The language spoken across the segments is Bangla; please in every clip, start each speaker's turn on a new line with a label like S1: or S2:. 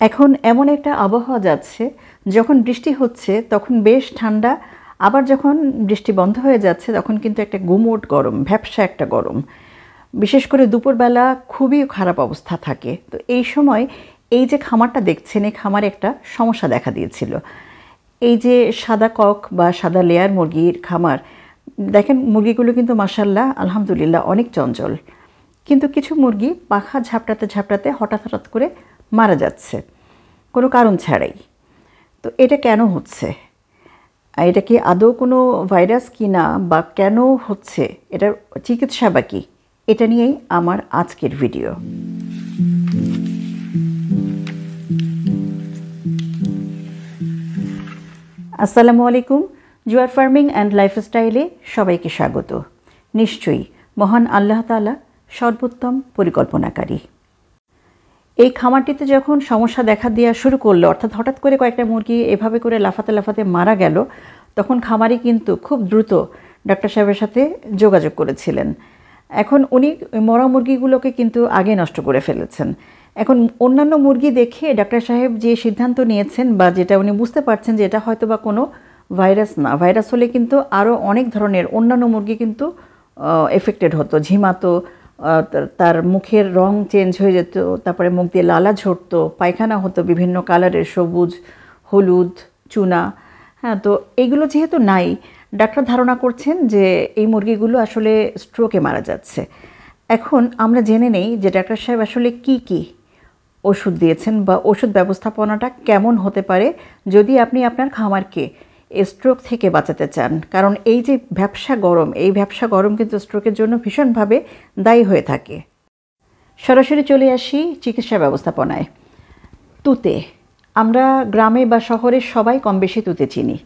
S1: এখন এমন একটা আবহাওয়া যাচ্ছে, যখন বৃষ্টি হচ্ছে তখন বেশ ঠান্ডা, আবার যখন বৃষ্টি বন্ধ হয়ে যাচ্ছে তখন কিন্তু একটা গুমোট গরম, ভ্যাপসা একটা গরম। বিশেষ করে দুপুরবেলা খুবই খারাপ অবস্থা থাকে। তো এই সময় এই যে খামারটা দেখছেন, এই খামারে একটা সমস্যা দেখা দিয়েছিল। এই যে সাদা কক বা সাদা লেয়ার মুরগির খামার, দেখেন মুরগিগুলো কিন্তু মাশাআল্লাহ আলহামদুলিল্লাহ অনেক চঞ্চল, কিন্তু কিছু মুরগি পাখা ঝাপটাতে ঝাপটাতে হঠাৎ হঠাৎ করে মারা যাচ্ছে কোনো কারণ ছাড়াই। তো এটা কেন হচ্ছে? এটা কি আদৌ কোনো ভাইরাস কি না, বা কেন হচ্ছে, এটার চিকিৎসা বা কী, এটা নিয়েই আমার আজকের ভিডিও। আসসালামু আলাইকুম। জুয়ার ফার্মিং অ্যান্ড লাইফস্টাইলে সবাইকে স্বাগত। নিশ্চয়ই মহান আল্লাহ তাআলা সর্বোত্তম পরিকল্পনাকারী। এই খামারটিতে যখন সমস্যা দেখা দেওয়া শুরু করলো, অর্থাৎ হঠাৎ করে কয়েকটা মুরগি এভাবে করে লাফাতে লাফাতে মারা গেল, তখন খামারি কিন্তু খুব দ্রুত ডাক্তার সাহেবের সাথে যোগাযোগ করেছিলেন। এখন উনি মরা মুরগিগুলোকে কিন্তু আগে নষ্ট করে ফেলেছেন। এখন অন্যান্য মুরগি দেখে ডাক্তার সাহেব যে সিদ্ধান্ত নিয়েছেন, বা যেটা উনি বুঝতে পারছেন যে এটা হয়তো বা কোনো ভাইরাস না, ভাইরাস হলে কিন্তু আরও অনেক ধরনের অন্যান্য মুরগি কিন্তু এফেক্টেড হতো, ঝিমাতো, তার মুখের রং চেঞ্জ হয়ে যেত, তারপরে মুখ দিয়ে লালা ঝরতো, পায়খানা হতো বিভিন্ন কালারের, সবুজ, হলুদ, চুনা। হ্যাঁ, তো এইগুলো যেহেতু নাই, ডাক্তার ধারণা করছেন যে এই মুরগিগুলো আসলে স্ট্রোকে মারা যাচ্ছে। এখন আমরা জেনে নেই যে ডাক্তার সাহেব আসলে কি ওষুধ দিয়েছেন, বা ওষুধ ব্যবস্থাপনাটা কেমন হতে পারে যদি আপনি আপনার খামারকে স্ট্রোক থেকে বাঁচাতে চান। কারণ এই যে ভ্যাপসা গরম, এই ভ্যাপসা গরম কিন্তু স্ট্রোকের জন্য ভীষণভাবে দায়ী হয়ে থাকে। সরাসরি চলে আসি চিকিৎসা ব্যবস্থাপনায়। তুতে, আমরা গ্রামে বা শহরে সবাই কম বেশি তুতে চিনি।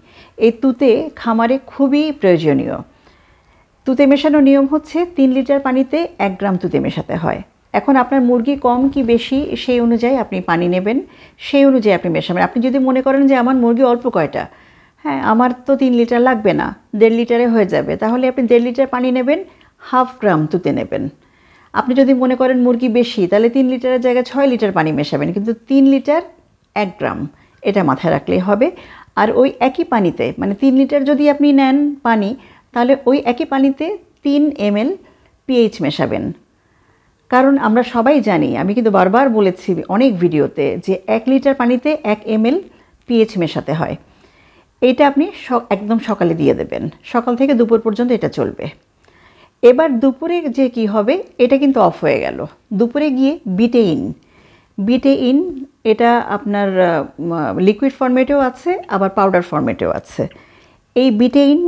S1: এই তুতে খামারে খুবই প্রয়োজনীয়। তুতে মেশানোর নিয়ম হচ্ছে 3 লিটার পানিতে 1 গ্রাম তুতে মেশাতে হয়। এখন আপনার মুরগি কম কি বেশি সেই অনুযায়ী আপনি পানি নেবেন, সেই অনুযায়ী আপনি মেশাবেন। আপনি যদি মনে করেন যে আমার মুরগি অল্প কয়টা, হ্যাঁ আমার তো 3 লিটার লাগবে না, 1.5 লিটারে হয়ে যাবে, তাহলে আপনি 1.5 লিটার পানি নেবেন, 1/2 গ্রাম তুতে নেবেন। আপনি যদি মনে করেন মুরগি বেশি, তাহলে 3 লিটারের জায়গায় 6 লিটার পানি মেশাবেন, কিন্তু 3 লিটার 1 গ্রাম, এটা মাথায় রাখলেই হবে। আর ওই একই পানিতে, মানে 3 লিটার যদি আপনি নেন পানি, তাহলে ওই একই পানিতে 3 ml পিএইচ মেশাবেন। কারণ আমরা সবাই জানি, আমি কিন্তু বারবার বলেছি অনেক ভিডিওতে, যে 1 লিটার পানিতে 1 ml পিএইচ মেশাতে হয়। এইটা আপনি একদম সকালে দিয়ে দেবেন, সকাল থেকে দুপুর পর্যন্ত এটা চলবে। এবার দুপুরে যে কি হবে, এটা কিন্তু অফ হয়ে গেল। দুপুরে গিয়ে বিটেইন, এটা আপনার লিকুইড ফরম্যাটেও আছে, আবার পাউডার ফরম্যাটেও আছে। এই বিটেইন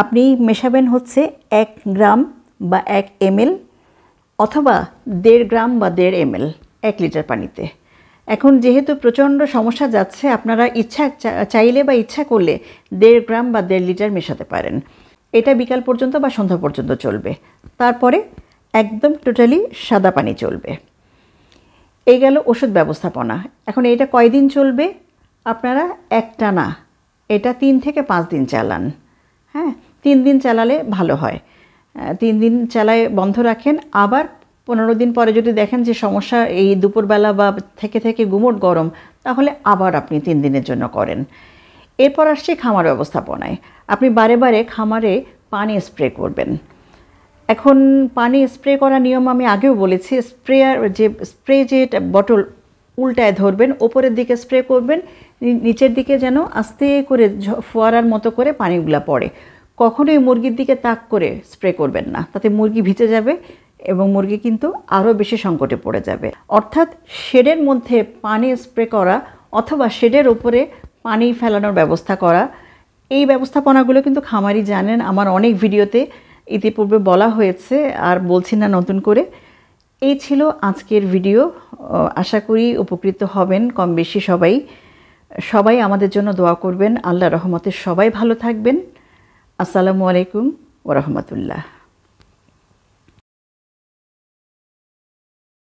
S1: আপনি মেশাবেন হচ্ছে 1 গ্রাম বা 1 ml, অথবা 1.5 গ্রাম বা 1.5 ml 1 লিটার পানিতে। এখন যেহেতু প্রচণ্ড সমস্যা যাচ্ছে, আপনারা চাইলে বা ইচ্ছা করলে 1.5 গ্রাম বা 1.5 লিটার মেশাতে পারেন। এটা বিকাল পর্যন্ত বা সন্ধ্যা পর্যন্ত চলবে, তারপরে একদম টোটালি সাদা পানি চলবে। এই গেল ওষুধ ব্যবস্থাপনা। এখন এটা কয়দিন চলবে? আপনারা একটানা এটা 3 থেকে 5 দিন চালান। হ্যাঁ, 3 দিন চালালে ভালো হয়। 3 দিন চালায় বন্ধ রাখেন, আবার 15 দিন পরে যদি দেখেন যে সমস্যা এই দুপুরবেলা বা থেকে গুমোট গরম, তাহলে আবার আপনি 3 দিনের জন্য করেন। এরপর আসছে খামার ব্যবস্থাপনায়। আপনি বারে বারে খামারে পানি স্প্রে করবেন। এখন পানি স্প্রে করার নিয়ম আমি আগেও বলেছি। স্প্রে যে বটল উল্টায় ধরবেন, ওপরের দিকে স্প্রে করবেন, নিচের দিকে যেন আস্তে করে ফোয়ারার মতো করে পানিগুলো পড়ে। কখনোই মুরগির দিকে তাক করে স্প্রে করবেন না, তাতে মুরগি ভিজে যাবে এবং মুরগি কিন্তু আরও বেশি সংকটে পড়ে যাবে। অর্থাৎ শেডের মধ্যে পানি স্প্রে করা, অথবা শেডের ওপরে পানি ফেলানোর ব্যবস্থা করা, এই ব্যবস্থাপনাগুলো কিন্তু খামারি জানেন। আমার অনেক ভিডিওতে ইতিপূর্বে বলা হয়েছে, আর বলছি না নতুন করে। এই ছিল আজকের ভিডিও। আশা করি উপকৃত হবেন কম বেশি সবাই আমাদের জন্য দোয়া করবেন। আল্লাহর রহমতে সবাই ভালো থাকবেন। আসসালামু আলাইকুম ওয়া রাহমাতুল্লাহ।